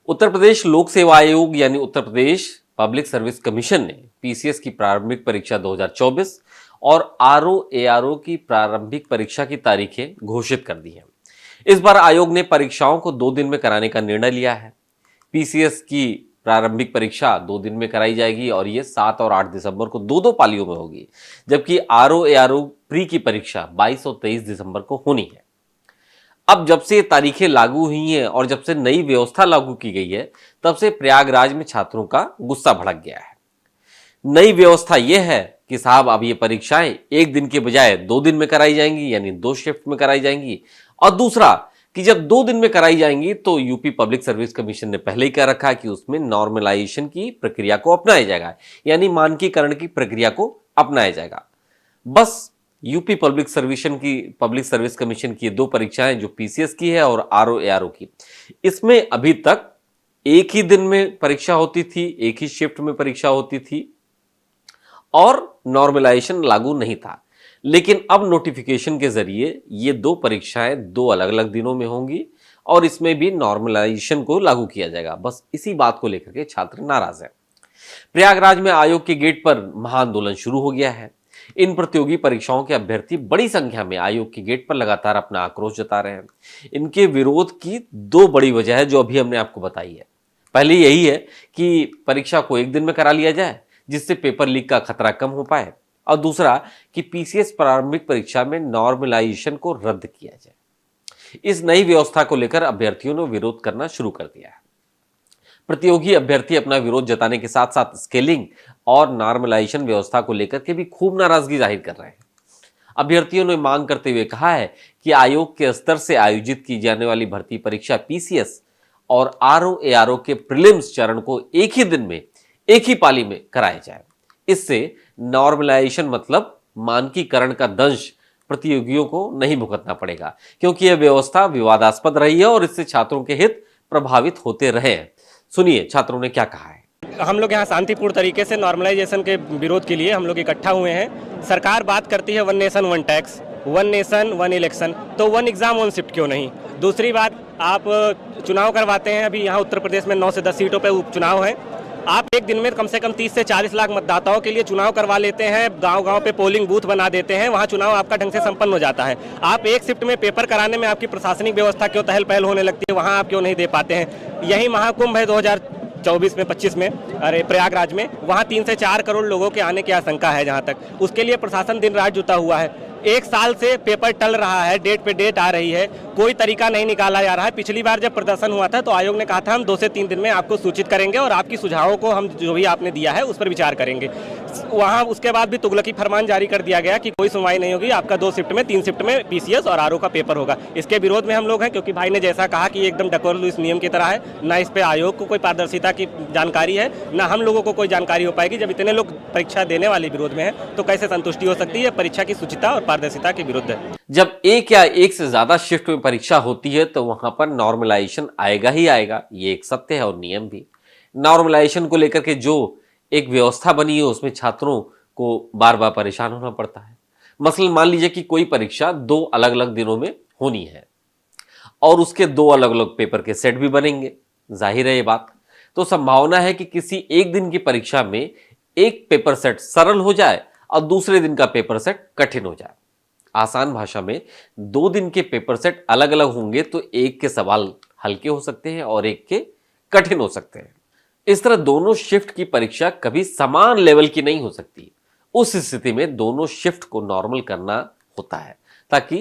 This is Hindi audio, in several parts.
उत्तर प्रदेश लोक सेवा आयोग यानी Uttar Pradesh public service commission ने पीसीएस की प्रारंभिक परीक्षा 2024 और आरओ एआरओ की प्रारंभिक परीक्षा की तारीखें घोषित कर दी हैं। इस बार आयोग ने परीक्षाओं को 2 दिन में कराने का निर्णय लिया है। पीसीएस की प्रारंभिक परीक्षा 2 दिन में कराई जाएगी और ये 7 और 8 दिसंबर को दो पालियों में होगी, जबकि आरओ एआरओ प्री की परीक्षा 22 और 23 दिसंबर को होनी है। अब जब से तारीखें लागू हुई हैं और जब से नई व्यवस्था लागू की गई है, तब से प्रयागराज में छात्रों का गुस्सा भड़क गया है। नई व्यवस्था यह है कि साहब अब ये परीक्षाएं 1 दिन के बजाय 2 दिन में कराई जाएंगी, यानी 2 शिफ्ट में कराई जाएंगी। और दूसरा कि जब 2 दिन में कराई जाएंगी तो यूपी पब्लिक सर्विस कमीशन ने पहले ही कह रखा है कि उसमें नॉर्मलाइजेशन की प्रक्रिया को अपनाया जाएगा, यानी मानकीकरण की प्रक्रिया को अपनाया जाएगा। बस यूपी पब्लिक सर्विस कमीशन की 2 परीक्षाएं जो पीसीएस की है और आरओ एआरओ की, इसमें अभी तक एक ही दिन में परीक्षा होती थी, एक ही शिफ्ट में परीक्षा होती थी और नॉर्मलाइजेशन लागू नहीं था। लेकिन अब नोटिफिकेशन के जरिए ये 2 परीक्षाएं 2 अलग अलग दिनों में होंगी और इसमें भी नॉर्मलाइजेशन को लागू किया जाएगा। बस इसी बात को लेकर के छात्र नाराज हैं। प्रयागराज में आयोग के गेट पर महाआंदोलन शुरू हो गया है। इन प्रतियोगी परीक्षाओं के अभ्यर्थी बड़ी संख्या में आयोग के गेट पर लगातार अपना आक्रोश जता रहे हैं। इनके विरोध की 2 बड़ी वजह है जो अभी हमने आपको बताई है। पहली यही है कि परीक्षा को 1 दिन में करा लिया जाए, जिससे पेपर लीक का खतरा कम हो पाए, और दूसरा कि पीसीएस प्रारंभिक परीक्षा में नॉर्मलाइजेशन को रद्द किया जाए। इस नई व्यवस्था को लेकर अभ्यर्थियों ने विरोध करना शुरू कर दिया है। प्रतियोगी अभ्यर्थी अपना विरोध जताने के साथ साथ स्केलिंग और नॉर्मलाइजेशन व्यवस्था को लेकर के भी खूब नाराजगी जाहिर कर रहे हैं। अभ्यर्थियों ने मांग करते हुए कहा है कि आयोग के स्तर से आयोजित की जाने वाली भर्ती परीक्षा पीसीएस और आरओ एआरओ के प्रीलिम्स चरण को एक ही दिन में एक ही पाली में कराया जाए। इससे नॉर्मलाइजेशन मतलब मानकीकरण का दंश प्रतियोगियों को नहीं भुगतना पड़ेगा, क्योंकि यह व्यवस्था विवादास्पद रही है और इससे छात्रों के हित प्रभावित होते रहे हैं। सुनिए छात्रों ने क्या कहा है। हम लोग यहाँ शांतिपूर्ण तरीके से नॉर्मलाइजेशन के विरोध के लिए हम लोग इकट्ठा हुए हैं। सरकार बात करती है 1 नेशन 1 टैक्स, 1 नेशन 1 इलेक्शन, तो 1 एग्जाम 1 शिफ्ट क्यों नहीं। दूसरी बात, आप चुनाव करवाते हैं, अभी यहाँ उत्तर प्रदेश में 9 से 10 सीटों पे उपचुनाव है। आप एक दिन में कम से कम 30 से 40 लाख मतदाताओं के लिए चुनाव करवा लेते हैं, गांव-गांव पे पोलिंग बूथ बना देते हैं, वहाँ चुनाव आपका ढंग से संपन्न हो जाता है। आप एक शिफ्ट में पेपर कराने में आपकी प्रशासनिक व्यवस्था क्यों तहल पहल होने लगती है, वहाँ आप क्यों नहीं दे पाते हैं। यही महाकुंभ है 2024 में 25 में प्रयागराज में, वहाँ 3 से 4 करोड़ लोगों के आने की आशंका है। जहाँ तक उसके लिए प्रशासन दिन रात जुटा हुआ है। 1 साल से पेपर टल रहा है, डेट पे डेट आ रही है, कोई तरीका नहीं निकाला जा रहा है। पिछली बार जब प्रदर्शन हुआ था तो आयोग ने कहा था हम 2 से 3 दिन में आपको सूचित करेंगे और आपकी सुझावों को हम जो भी आपने दिया है उस पर विचार करेंगे। वहाँ उसके बाद भी तुगलकी फरमान जारी कर दिया गया कि कोई सुनवाई नहीं होगी, आपका 2 शिफ्ट में 3 शिफ्ट में पीसीएस और आरओ का पेपर होगा। इसके विरोध में हम लोग हैं, क्योंकि भाई ने जैसा कहा कि एकदम डकवर लुईस नियम की तरह है, ना इस पे आयोग को कोई पारदर्शिता की जानकारी है, ना हम लोगों को कोई जानकारी हो पाएगी। जब इतने लोग परीक्षा देने वाले विरोध में हैं तो कैसे संतुष्टि हो सकती है। परीक्षा की शुचिता और पारदर्शिता के विरुद्ध है। जब एक या एक से ज्यादा शिफ्ट में परीक्षा होती है तो वहां पर नॉर्मलाइजेशन आएगा ही आएगा, ये एक सत्य है और नियम भी। नॉर्मलाइजेशन को लेकर के जो एक व्यवस्था बनी है उसमें छात्रों को बार बार परेशान होना पड़ता है। मसलन मान लीजिए कि कोई परीक्षा 2 अलग अलग दिनों में होनी है और उसके 2 अलग अलग पेपर के सेट भी बनेंगे, जाहिर है ये बात। तो संभावना है कि किसी एक दिन की परीक्षा में एक पेपर सेट सरल हो जाए और दूसरे दिन का पेपर सेट कठिन हो जाए। आसान भाषा में 2 दिन के पेपर सेट अलग अलग होंगे तो एक के सवाल हल्के हो सकते हैं और एक के कठिन हो सकते हैं। इस तरह दोनों शिफ्ट की परीक्षा कभी समान लेवल की नहीं हो सकती। उस स्थिति में दोनों शिफ्ट को नॉर्मल करना होता है ताकि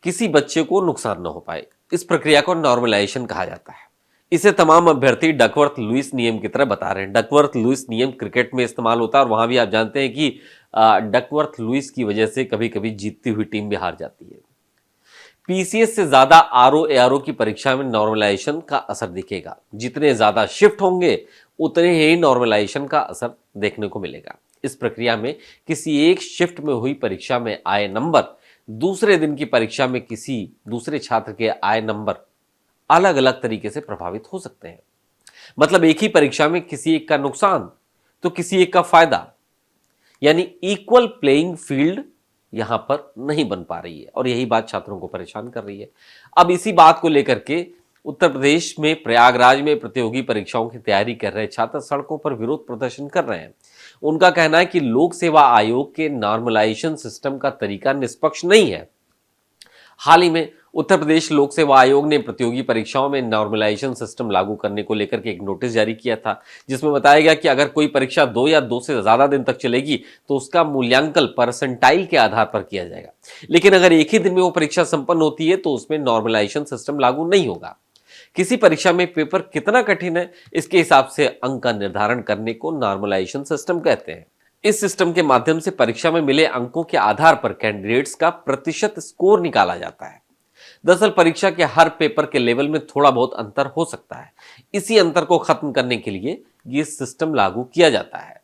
किसी बच्चे को नुकसान न हो पाए। इस प्रक्रिया को नॉर्मलाइजेशन कहा जाता है। इसे तमाम अभ्यर्थी डकवर्थ लुईस नियम की तरह बता रहे हैं। डकवर्थ लुईस नियम क्रिकेट में इस्तेमाल होता है और वहां भी आप जानते हैं कि डकवर्थ लुईस की वजह से कभी कभी जीतती हुई टीम भी हार जाती है। पीसीएस से ज्यादा आरओ एआरओ की परीक्षा में नॉर्मलाइजेशन का असर दिखेगा। जितने ज्यादा शिफ्ट होंगे उतने ही नॉर्मलाइजेशन का असर देखने को मिलेगा। इस प्रक्रिया में किसी एक शिफ्ट में हुई परीक्षा में आए नंबर दूसरे दिन की परीक्षा में किसी दूसरे छात्र के आए नंबर अलग अलग तरीके से प्रभावित हो सकते हैं। मतलब एक ही परीक्षा में किसी एक का नुकसान तो किसी एक का फायदा, यानी इक्वल प्लेइंग फील्ड यहां पर नहीं बन पा रही है और यही बात छात्रों को परेशान कर रही है। अब इसी बात को लेकर के उत्तर प्रदेश में प्रयागराज में प्रतियोगी परीक्षाओं की तैयारी कर रहे छात्र सड़कों पर विरोध प्रदर्शन कर रहे हैं। उनका कहना है कि लोक सेवा आयोग के नॉर्मलाइजेशन सिस्टम का तरीका निष्पक्ष नहीं है। हाल ही में उत्तर प्रदेश लोक सेवा आयोग ने प्रतियोगी परीक्षाओं में नॉर्मलाइजेशन सिस्टम लागू करने को लेकर के एक नोटिस जारी किया था, जिसमें बताया गया कि अगर कोई परीक्षा 2 या 2 से ज्यादा दिन तक चलेगी तो उसका मूल्यांकन परसेंटाइल के आधार पर किया जाएगा। लेकिन अगर एक ही दिन में वो परीक्षा संपन्न होती है तो उसमें नॉर्मलाइजेशन सिस्टम लागू नहीं होगा। किसी परीक्षा में पेपर कितना कठिन है, इसके हिसाब से अंक का निर्धारण करने को नॉर्मलाइजेशन सिस्टम कहते हैं। इस सिस्टम के माध्यम से परीक्षा में मिले अंकों के आधार पर कैंडिडेट्स का प्रतिशत स्कोर निकाला जाता है। दरअसल परीक्षा के हर पेपर के लेवल में थोड़ा बहुत अंतर हो सकता है। इसी अंतर को खत्म करने के लिए ये सिस्टम लागू किया जाता है।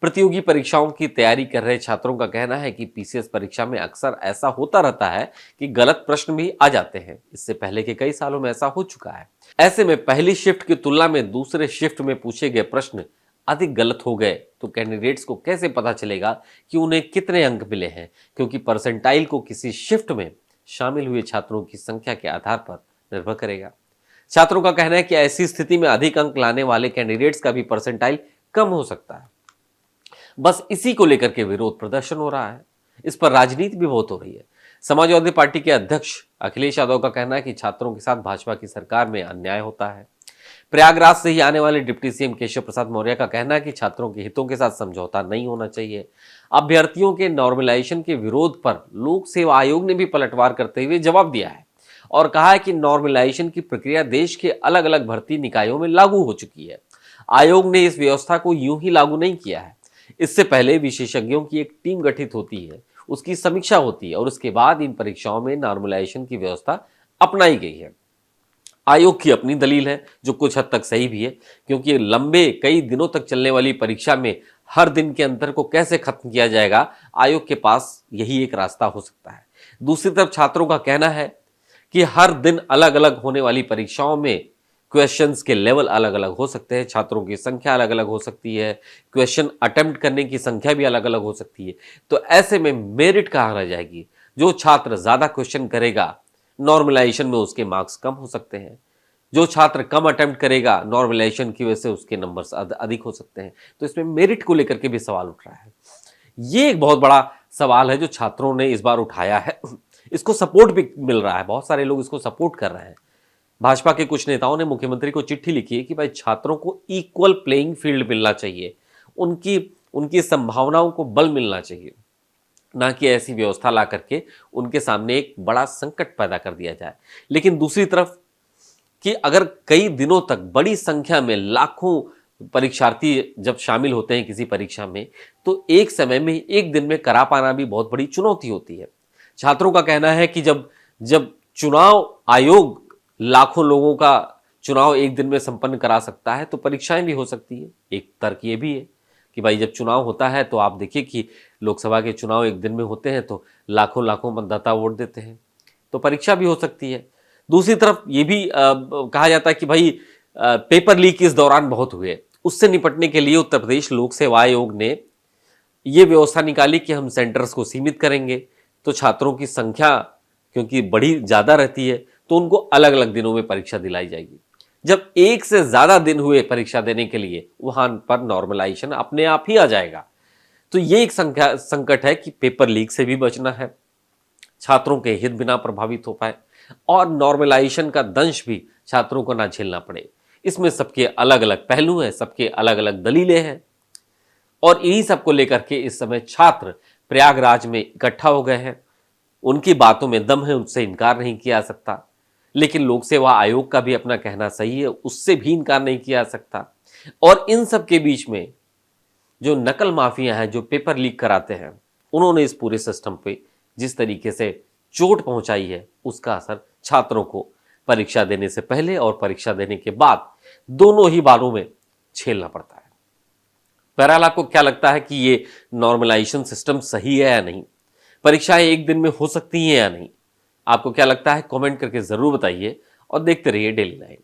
प्रतियोगी परीक्षाओं की तैयारी कर रहे छात्रों का कहना है कि पीसीएस परीक्षा में अक्सर ऐसा होता रहता है कि गलत प्रश्न भी आ जाते हैं। इससे पहले के कई सालों में ऐसा हो चुका है। ऐसे में पहली शिफ्ट की तुलना में दूसरे शिफ्ट में पूछे गए प्रश्न अधिक गलत हो गए तो कैंडिडेट्स को कैसे पता चलेगा कि उन्हें कितने अंक मिले हैं, क्योंकि परसेंटाइल को किसी शिफ्ट में शामिल हुए छात्रों की संख्या के आधार पर निर्भर करेगा। छात्रों का कहना है कि ऐसी स्थिति में अधिक अंक लाने वाले कैंडिडेट्स का भी परसेंटाइल कम हो सकता है। बस इसी को लेकर के विरोध प्रदर्शन हो रहा है। इस पर राजनीति भी बहुत हो रही है। समाजवादी पार्टी के अध्यक्ष अखिलेश यादव का कहना है कि छात्रों के साथ भाजपा की सरकार में अन्याय होता है। प्रयागराज से ही आने वाले डिप्टी सीएम केशव प्रसाद मौर्य का कहना है कि छात्रों के हितों के साथ समझौता नहीं होना चाहिए। अभ्यर्थियों के नॉर्मलाइजेशन के विरोध पर लोक सेवा आयोग ने भी पलटवार करते हुए जवाब दिया है और कहा है कि नॉर्मलाइजेशन की प्रक्रिया देश के अलग अलग भर्ती निकायों में लागू हो चुकी है। आयोग ने इस व्यवस्था को यूं ही लागू नहीं किया है। इससे पहले विशेषज्ञों की एक टीम गठित होती है, उसकी समीक्षा होती है और उसके बाद इन परीक्षाओं में नॉर्मलाइजेशन की व्यवस्था अपनाई गई है। आयोग की अपनी दलील है, जो कुछ हद तक सही भी है, क्योंकि लंबे कई दिनों तक चलने वाली परीक्षा में हर दिन के अंतर को कैसे खत्म किया जाएगा, आयोग के पास यही एक रास्ता हो सकता है। दूसरी तरफ छात्रों का कहना है कि हर दिन अलग अलग होने वाली परीक्षाओं में क्वेश्चंस के लेवल अलग अलग हो सकते हैं, छात्रों की संख्या अलग अलग हो सकती है, क्वेश्चन अटेम्प्ट करने की संख्या भी अलग अलग हो सकती है। तो ऐसे में मेरिट कहाँ रह जाएगी? जो छात्र ज्यादा क्वेश्चन करेगा नॉर्मलाइजेशन में उसके मार्क्स कम हो सकते हैं, जो छात्र कम अटेम्प्ट करेगा नॉर्मलाइजेशन की वजह से उसके नंबर्स अधिक हो सकते हैं। तो इसमें मेरिट को लेकर के भी सवाल उठ रहा है। ये एक बहुत बड़ा सवाल है जो छात्रों ने इस बार उठाया है। इसको सपोर्ट भी मिल रहा है, बहुत सारे लोग इसको सपोर्ट कर रहे हैं। भाजपा के कुछ नेताओं ने मुख्यमंत्री को चिट्ठी लिखी है कि भाई छात्रों को इक्वल प्लेइंग फील्ड मिलना चाहिए, उनकी संभावनाओं को बल मिलना चाहिए, ना कि ऐसी व्यवस्था ला करके उनके सामने एक बड़ा संकट पैदा कर दिया जाए। लेकिन दूसरी तरफ कि अगर कई दिनों तक बड़ी संख्या में लाखों परीक्षार्थी जब शामिल होते हैं किसी परीक्षा में, तो एक समय में एक दिन में करा पाना भी बहुत बड़ी चुनौती होती है। छात्रों का कहना है कि जब चुनाव आयोग लाखों लोगों का चुनाव एक दिन में संपन्न करा सकता है तो परीक्षाएं भी हो सकती है। एक तर्क ये भी है कि भाई जब चुनाव होता है तो आप देखिए कि लोकसभा के चुनाव एक दिन में होते हैं तो लाखों लाखों मतदाता वोट देते हैं, तो परीक्षा भी हो सकती है। दूसरी तरफ ये भी कहा जाता है कि भाई पेपर लीक इस दौरान बहुत हुए, उससे निपटने के लिए उत्तर प्रदेश लोक सेवा आयोग ने ये व्यवस्था निकाली कि हम सेंटर्स को सीमित करेंगे, तो छात्रों की संख्या क्योंकि बड़ी ज़्यादा रहती है तो उनको अलग अलग दिनों में परीक्षा दिलाई जाएगी। जब एक से ज़्यादा दिन हुए परीक्षा देने के लिए, वहां पर नॉर्मलाइजेशन अपने आप ही आ जाएगा। तो ये एक संकट है कि पेपर लीक से भी बचना है, छात्रों के हित बिना प्रभावित हो पाए और नॉर्मलाइजेशन का दंश भी छात्रों को ना झेलना पड़े। इसमें सबके अलग अलग पहलू हैं, सबके अलग अलग दलीलें हैं और इन्हीं सबको लेकर के इस समय छात्र प्रयागराज में इकट्ठा हो गए हैं। उनकी बातों में दम है, उससे इनकार नहीं किया जा सकता, लेकिन लोक सेवा आयोग का भी अपना कहना सही है, उससे भी इनकार नहीं किया जा सकता। और इन सब के बीच में जो नकल माफिया हैं, जो पेपर लीक कराते हैं, उन्होंने इस पूरे सिस्टम पे जिस तरीके से चोट पहुंचाई है, उसका असर छात्रों को परीक्षा देने से पहले और परीक्षा देने के बाद दोनों ही बारों में झेलना पड़ता है। बहरहाल आपको क्या लगता है कि ये नॉर्मलाइजेशन सिस्टम सही है या नहीं? परीक्षाएं एक दिन में हो सकती हैं या नहीं? आपको क्या लगता है? कमेंट करके जरूर बताइए और देखते रहिए डेली लाइन।